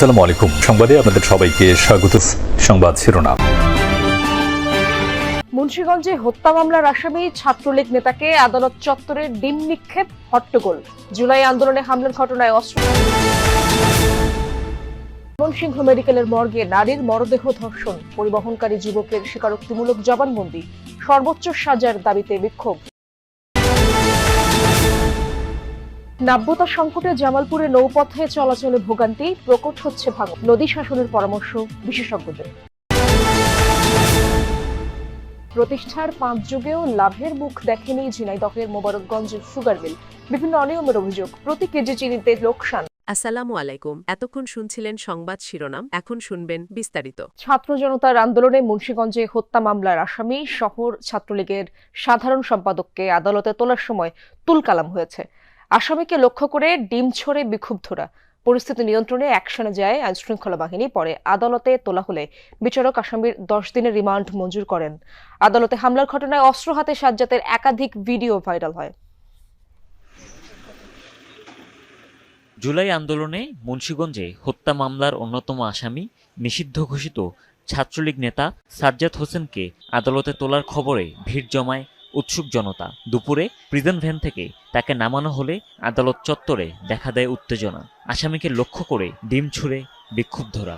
আসসালামু আলাইকুম। সংবাদে আপনাদের সবাইকে স্বাগত। সংবাদ শিরোনাম। মুন্সিগঞ্জে হত্যা মামলার আসামি ছাত্রলীগ নেতাকে আদালত চত্বরে ডিম নিক্ষেপ, হট্টগোল। জুলাই আন্দোলনে হামলার ঘটনায় অস্ত্র। ময়মনসিংহ মেডিকেলের মর্গে নারীর মরদেহ ধর্ষণ, পরিবহনকারী যুবকের স্বীকারোক্তিমূলক জবানবন্দি, সর্বোচ্চ সাজার দাবিতে বিক্ষোভ। নাব্যতা সংকটে জামালপুরে নৌপথে চলাচলে ভোগান্তি, প্রকট হচ্ছে ভাঙন, নদী শাসনের পরামর্শ বিশেষজ্ঞদের। প্রতিষ্ঠার 5 যুগেও লাভের মুখ দেখেনি ঝিনাইদহের মোবারকগঞ্জ সুগার মিল। বিভিন্ন অনিয়মের অভিযোগ, প্রতি কেজি চিনিতে লোকসান। আসসালামু আলাইকুম। এতক্ষণ শুনছিলেন সংবাদ শিরোনাম, এখন শুনবেন বিস্তারিত। ছাত্র জনতার আন্দোলনে মুন্সিগঞ্জে হত্যা মামলার আসামি শহর ছাত্রলীগের সাধারণ সম্পাদককে আদালতে তোলার সময় তুলকালাম হয়েছে। আসামিকে লক্ষ্য করে ডিম ছড়ে বিক্ষুব্ধরা। পরিস্থিতি নিয়ন্ত্রণে অ্যাকশনে যায় আইনশৃঙ্খলা বাহিনী। পরে আদালতে তোলা হলে বিচারক আসামির 10 দিনের রিমান্ড মঞ্জুর করেন। আদালতে হামলার ঘটনায় অস্ত্র হাতে সাজ্জাদের একাধিক ভিডিও ভাইরাল হয়। জুলাই আন্দোলনে মুন্সিগঞ্জে হত্যা মামলার অন্যতম আসামি, নিষিদ্ধ ঘোষিত ছাত্রলীগ নেতা সাজ্জাদ হোসেনকে আদালতে তোলার খবরে ভিড় জমায় উৎসুক জনতা। দুপুরে প্রিজন ভ্যান থেকে তাকে নামানো হলে আদালত চত্বরে দেখা দেয় উত্তেজনা। আসামিকে লক্ষ্য করে ডিম ছুঁড়ে বিক্ষুব্ধরা।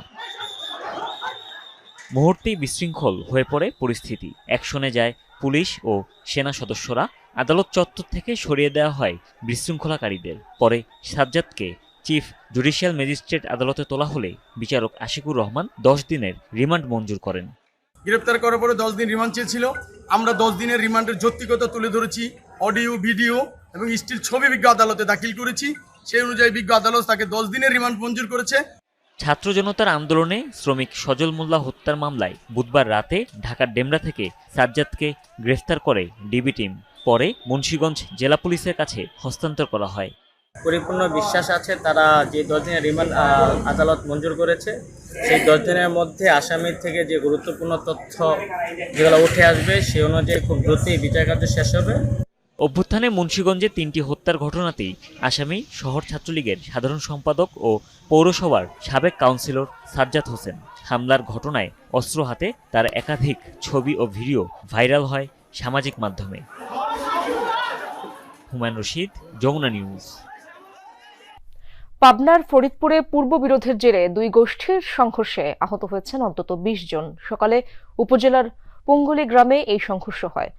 মুহূর্তেই বিশৃঙ্খল হয়ে পড়ে পরিস্থিতি। অ্যাকশনে যায় পুলিশ ও সেনা সদস্যরা। আদালত চত্বর থেকে সরিয়ে দেওয়া হয় বিশৃঙ্খলাকারীদের। পরে সাজ্জাদকে চিফ জুডিশিয়াল ম্যাজিস্ট্রেট আদালতে তোলা হলে বিচারক আশিকুর রহমান 10 দিনের রিমান্ড মঞ্জুর করেন। গ্রেপ্তার করার পরে 10 দিন রিমান্ড চেয়েছিল। আমরা 10 দিনের রিমান্ডের যৌক্তিকতা তুলে ধরেছি, অডিও, ভিডিও এবং স্টিল ছবি বিজ্ঞ আদালতে দাখিল করেছি। সেই অনুযায়ী বিজ্ঞ আদালত তাকে 10 দিনের রিমান্ড মঞ্জুর করেছে। ছাত্র জনতার আন্দোলনে শ্রমিক সজল মোল্লা হত্যার মামলায় বুধবার রাতে ঢাকার ডেমরা থেকে সাজ্জাদকে গ্রেফতার করে ডিবি টিম। পরে মুন্সিগঞ্জ জেলা পুলিশের কাছে হস্তান্তর করা হয়। পরিপূর্ণ বিশ্বাস আছে তারা যে 10 দিনের রিমান্ড আদালত মঞ্জুর করেছে, সেই 10 দিনের মধ্যে আসামির থেকে যে গুরুত্বপূর্ণ তথ্য যেগুলো উঠে আসবে সে অনুযায়ী খুব দ্রুতই বিচার কার্য শেষ হবে। অভ্যুত্থানে মুন্সিগঞ্জে 3টি হত্যার ঘটনাতেই আসামি শহর ছাত্রলীগের সাধারণ সম্পাদক ও পৌরসভার সাবেক কাউন্সিলর সাজ্জাদ হোসেন। হামলার ঘটনায় অস্ত্র হাতে তার একাধিক ছবি ও ভিডিও ভাইরাল হয় সামাজিক মাধ্যমে। হুমায়ুন রশিদ, যমুনা নিউজ। পাবনার ফরিদপুরে পূর্ববিরোধের জেরে 2 গোষ্ঠীর সংঘর্ষে আহত হয়েছেন অন্তত 20 জন। সকালে উপজেলার পুঙ্গুলি গ্রামে এই সংঘর্ষ হয়।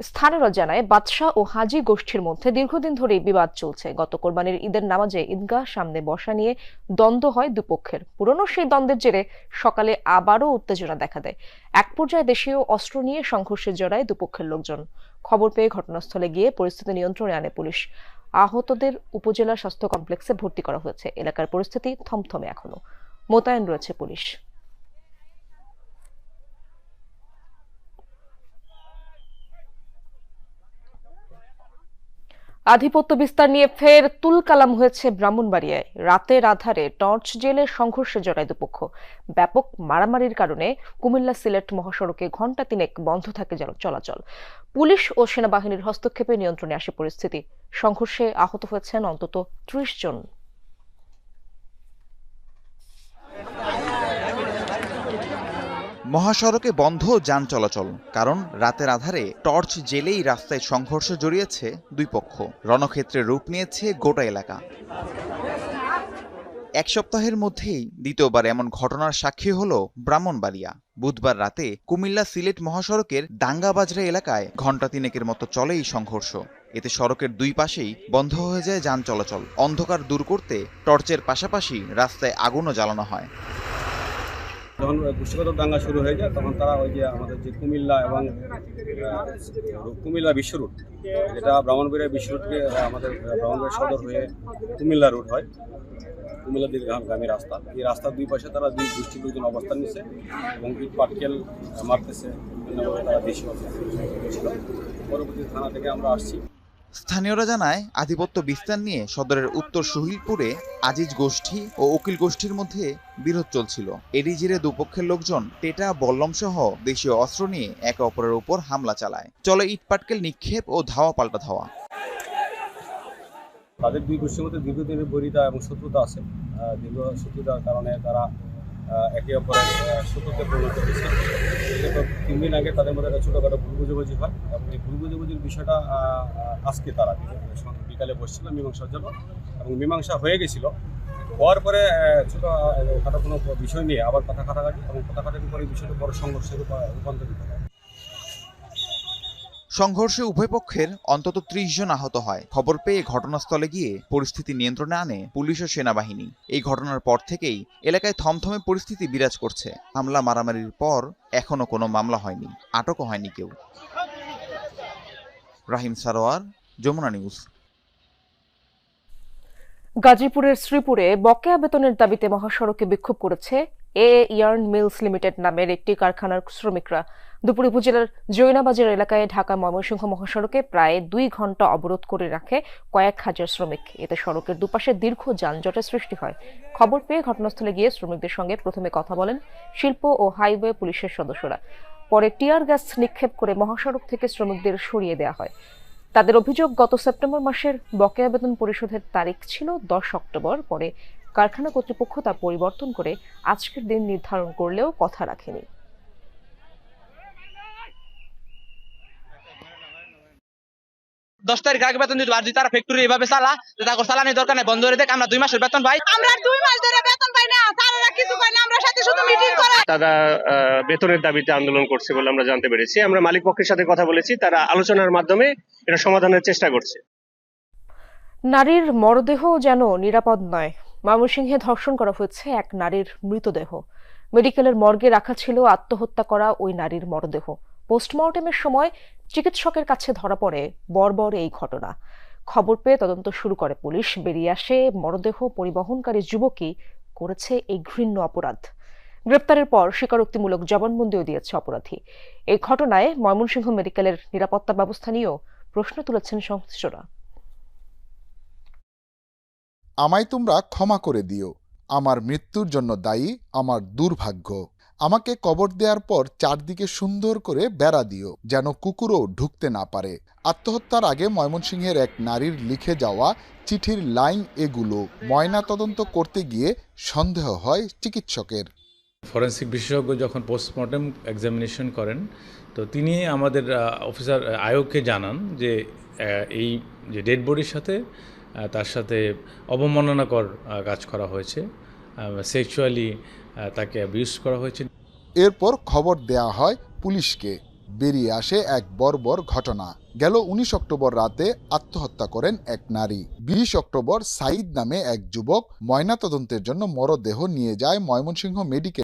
স্থানীয়রা জানায়, বাদশা ও হাজি গোষ্ঠীর মধ্যে দীর্ঘদিন ধরেই বিবাদ চলছে। গত কোরবানির ঈদের নামাজে ঈদগাহ সামনে বসা নিয়ে দ্বন্দ্ব হয় দুপক্ষের। পুরনো সেই দ্বন্দ্বের জেরে সকালে আবারও উত্তেজনা দেখা দেয়। এক পর্যায়ে দেশীয় অস্ত্র নিয়ে সংঘর্ষে জড়ায় দুপক্ষের লোকজন। খবর পেয়ে ঘটনাস্থলে গিয়ে পরিস্থিতি নিয়ন্ত্রণে আনে পুলিশ। আহতদের উপজেলা স্বাস্থ্য কমপ্লেক্সে ভর্তি করা হয়েছে। এলাকার পরিস্থিতি থমথমে এখনো। মোতায়েন রয়েছে পুলিশ। আধিপত্য বিস্তার নিয়ে ফের তুলকালাম হয়েছে ব্রাহ্মণবাড়িয়ায়। রাতের আধারে টর্চ জেলে সংঘর্ষে জড়ায় দুপক্ষ। ব্যাপক মারামারির কারণে কুমিল্লা সিলেট মহাসড়কে ঘণ্টা 3 বন্ধ থাকে চলাচল। পুলিশ ও সেনাবাহিনীর হস্তক্ষেপে নিয়ন্ত্রণে আসে পরিস্থিতি। সংঘর্ষে আহত হয়েছেন অন্তত 30 জন। মহাসড়কে বন্ধ যান চলাচল, কারণ রাতের আধারে টর্চ জেলেই রাস্তায় সংঘর্ষে জড়িয়েছে দুই পক্ষ। রণক্ষেত্রে রূপ নিয়েছে গোটা এলাকা। এক সপ্তাহের মধ্যেই দ্বিতীয়বার এমন ঘটনার সাক্ষী হলো ব্রাহ্মণবাড়িয়া। বুধবার রাতে কুমিল্লা সিলেট মহাসড়কের দাঙ্গাবাজরা এলাকায় ঘণ্টা 3 মতো চলে এই সংঘর্ষ। এতে সড়কের 2 পাশেই বন্ধ হয়ে যায় যান চলাচল। অন্ধকার দূর করতে টর্চের পাশাপাশি রাস্তায় আগুনও জ্বালানো হয়। যখন গোষ্ঠীগত দাঙ্গা শুরু হয়ে যায় তখন তারা ওই যে আমাদের যে কুমিল্লা এবং কুমিল্লা বিশ্ব রুট, যেটা ব্রাহ্মণবাড়িয়া বিশ্ব রুটকে আমাদের ব্রাহ্মণবাড়িয়া সদর হয়ে কুমিল্লা রুট হয়, কুমিল্লা দীর্ঘগামী রাস্তা। এই রাস্তার 2 পাশে তারা 2 গোষ্ঠীর লোকজন অবস্থান নিচ্ছে এবং ইট পাটকেল মারতেছে। তারা দেশীয় ছিল। পরবর্তী থানা থেকে আমরা আসছি। স্থানীয়রা জানায়, আধিপত্য বিস্তার নিয়ে সদরের উত্তর সুহিলপুরে আজিজ গোষ্ঠী ও উকিল গোষ্ঠীর মধ্যে বিরোধ চলছিল। এরই জেরে দুপক্ষের লোকজন টেটা, বল্লম সহ দেশীয় অস্ত্র নিয়ে একে অপরের উপর হামলা চালায়। চলে ইটপাটকেল নিক্ষেপ ও ধাওয়া পাল্টা ধাওয়া। তাদের দুই গোষ্ঠীর মধ্যে দীর্ঘদিনের বৈরিতা এবং শত্রুতা আছে। দীর্ঘ শত্রুতার কারণে তারা একে অপরের শত্রুতে পরিণত হয়েছে। বিগত 3 দিন আগে তাদের মধ্যে একটা ছোটোখাটো ভুল বুঝাবুঝি হয় এবং এই ভুল বুঝাবুঝির বিষয়টা আজকে তারা বিকালে বসছিল মীমাংসার জন্য, এবং মীমাংসা হয়ে গেছিল। হওয়ার পরে ছোটোখাটো কোনো বিষয় নিয়ে আবার কথা কাটাকাটি, এবং কথা কাটাকাটির পরে বিষয়টা বড় সংঘর্ষে রূপান্তরিত হয়। সংঘর্ষে উভয় পক্ষের অন্তত 30 জন আহত হয়। খবর পেয়ে ঘটনাস্থলে গিয়ে পরিস্থিতি নিয়ন্ত্রণে আনে পুলিশ ও সেনাবাহিনী। এই ঘটনার পর থেকেই এলাকায় থমথমে পরিস্থিতি বিরাজ করছে। হামলা মারামারির পর এখনো কোনো মামলা হয়নি, আটকও হয়নি কেউ। রাহিম সারোয়ার, যমুনা নিউজ। গাজীপুরের শ্রীপুরে বকেয়া বেতনের দাবিতে মহাসড়কে বিক্ষোভ করেছে এ ইয়ার্ন মিলস লিমিটেড নামের একটি কারখানার শ্রমিকরা। দুপুরে উপজেলার জৈনাবাজার এলাকায় ঢাকা ময়মনসিংহ মহাসড়কে প্রায় 2 ঘন্টা অবরোধ করে রাখে কয়েক হাজার শ্রমিক। এতে সড়কের দুপাশে দীর্ঘ যানজটের সৃষ্টি হয়। খবর পেয়ে ঘটনাস্থলে গিয়ে শ্রমিকদের সঙ্গে প্রথমে কথা বলেন শিল্প ও হাইওয়ে পুলিশের সদস্যরা। পরে টিয়ার গ্যাস নিক্ষেপ করে মহাসড়ক থেকে শ্রমিকদের সরিয়ে দেওয়া হয়। তাদের অভিযোগ, গত সেপ্টেম্বর মাসের বকেয়া বেতন পরিশোধের তারিখ ছিল 10 অক্টোবর। পরে কারখানা কর্তৃপক্ষ তা পরিবর্তন করে আজকের দিন নির্ধারণ করলেও কথা রাখেনি। 10 তারিখ আগে বেতন দিতে, আর যদি তারা ফ্যাক্টরি এভাবে চালা, তারপর চালানি দরকার নাই, বন্ধ করে দেখ। আমরা 2 মাসের বেতন পাই, আমরা 2 মাস ধরে বেতন পাই না, তারা কিছু কয় না, আমরা সাথে শুধু মিটিং করে। তারা বেতনের দাবিতে আন্দোলন করছে বলে আমরা জানতে পেরেছি। আমরা মালিক পক্ষের সাথে কথা বলেছি, তারা আলোচনার মাধ্যমে এটা সমাধানের চেষ্টা করছে। নারীর মরদেহ যেন নিরাপদ নয়। ময়মনসিংহে ধর্ষণ করা হয়েছে এক নারীর মৃতদেহ। মেডিকেলের মর্গে রাখা ছিল আত্মহত্যা করা ওই নারীর মরদেহ। পোস্টমর্টেমের সময় চিকিৎসকের কাছে ধরা পড়ে বর্বর এই ঘটনা। খবর পেয়ে তদন্ত শুরু করে পুলিশ। বেরিয়ে আসে মরদেহ পরিবহনকারী যুবকই করেছে এই ঘৃণ্য অপরাধ। গ্রেপ্তারের পর স্বীকারোক্তিমূলক জবানবন্দিও দিয়েছে অপরাধী। এই ঘটনায় ময়মনসিংহ মেডিকেলের নিরাপত্তা ব্যবস্থা নিয়েও প্রশ্ন তুলেছেন সংশ্লিষ্টরা। আমায় তোমরা ক্ষমা করে দিও, আমার মৃত্যুর জন্য দায়ী আমার দুর্ভাগ্য। আমাকে কবর দেওয়ার পর চারদিকে সুন্দর করে বেড়া দিও, যেন কুকুরও ঢুকতে না পারে। আত্মহত্যার আগে ময়মনসিংহের এক নারীর লিখে যাওয়া চিঠির লাইন এগুলো। ময়না তদন্ত করতে গিয়ে সন্দেহ হয় চিকিৎসকের। ফরেন্সিক বিশেষজ্ঞ যখন পোস্টমর্টেম এক্সামিনেশন করেন, তো তিনি আমাদের অফিসার আয়োগকে জানান যে এই যে ডেড বডির সাথে তার সাথে অবমাননাকর কাজ করা হয়েছে, সেক্সুয়ালি তাকে অ্যাবিউজ করা হয়েছে। এরপর খবর দেয়া হয় পুলিশকে। বেরিয়ে আসে এক বর্বর ঘটনা। গেল 19 অক্টোবর রাতে আত্মহত্যা করেন এক নারী। 20 অক্টোবর সাইদ নামে এক যুবক ময়নাতদন্তের জন্য মরদেহ নিয়ে যায় ময়মনসিংহ মেডিকেল